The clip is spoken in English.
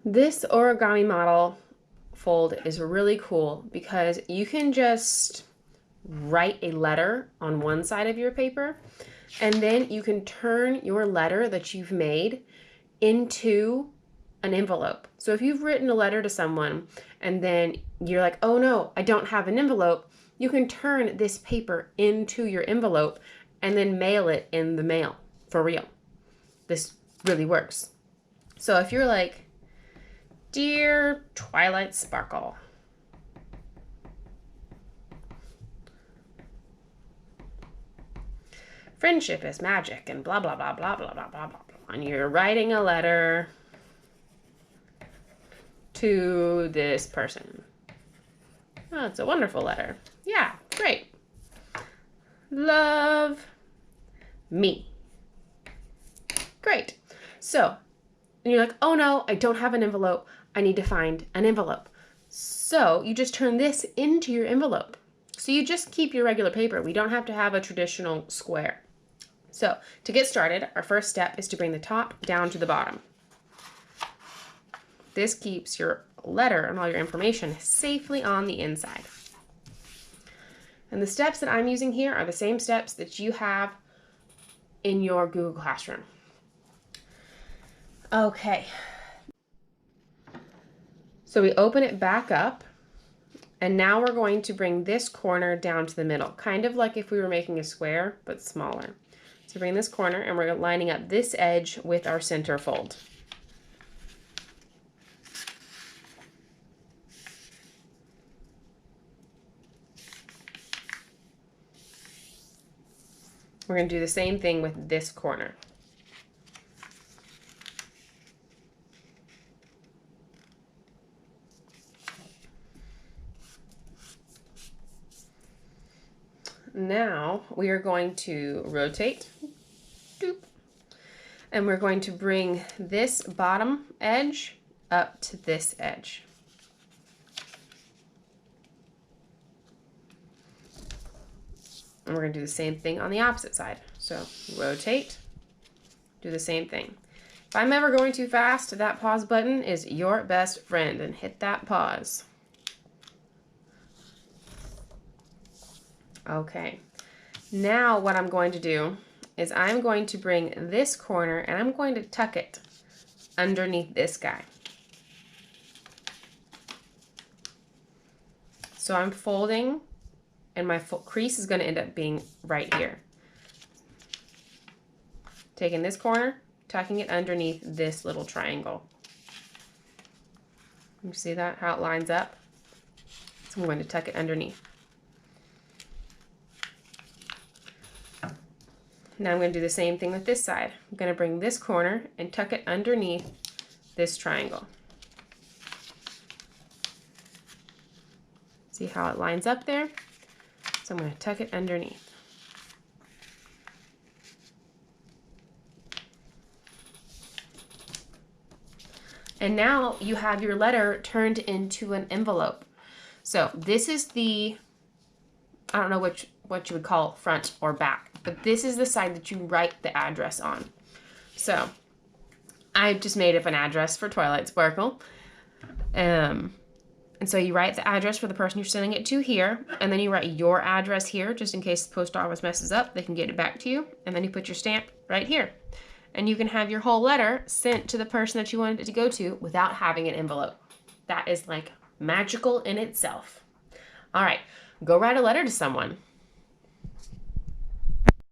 This origami model fold is really cool because you can just write a letter on one side of your paper, and then you can turn your letter that you've made into an envelope. So if you've written a letter to someone and then you're like, oh no, I don't have an envelope, you can turn this paper into your envelope and then mail it in the mail for real. This really works. So if you're like, Dear Twilight Sparkle, friendship is magic and blah, blah, blah, blah, blah, blah, blah, blah. And you're writing a letter to this person. Oh, it's a wonderful letter. Yeah, great. Love me. Great. So, and you're like, oh no, I don't have an envelope. I need to find an envelope. So you just turn this into your envelope. So you just keep your regular paper. We don't have to have a traditional square. So to get started, our first step is to bring the top down to the bottom. This keeps your letter and all your information safely on the inside. And the steps that I'm using here are the same steps that you have in your Google Classroom. Okay. So we open it back up, and now we're going to bring this corner down to the middle, kind of like if we were making a square, but smaller. So bring this corner, and we're lining up this edge with our center fold. We're going to do the same thing with this corner. Now we are going to rotate, and we're going to bring this bottom edge up to this edge. And we're going to do the same thing on the opposite side. So rotate, do the same thing. If I'm ever going too fast, that pause button is your best friend, and hit that pause. Okay, now what I'm going to do is I'm going to bring this corner and I'm going to tuck it underneath this guy. So I'm folding, and my crease is going to end up being right here. Taking this corner, tucking it underneath this little triangle. You see that, how it lines up? So I'm going to tuck it underneath. Now I'm going to do the same thing with this side. I'm going to bring this corner and tuck it underneath this triangle. See how it lines up there? So I'm going to tuck it underneath. And now you have your letter turned into an envelope. So this is the, I don't know what you would call front or back, but this is the side that you write the address on. So I just made up an address for Twilight Sparkle. And so you write the address for the person you're sending it to here, and then you write your address here, just in case the post office messes up, they can get it back to you, and then you put your stamp right here. And you can have your whole letter sent to the person that you wanted it to go to without having an envelope. That is like magical in itself. All right, go write a letter to someone.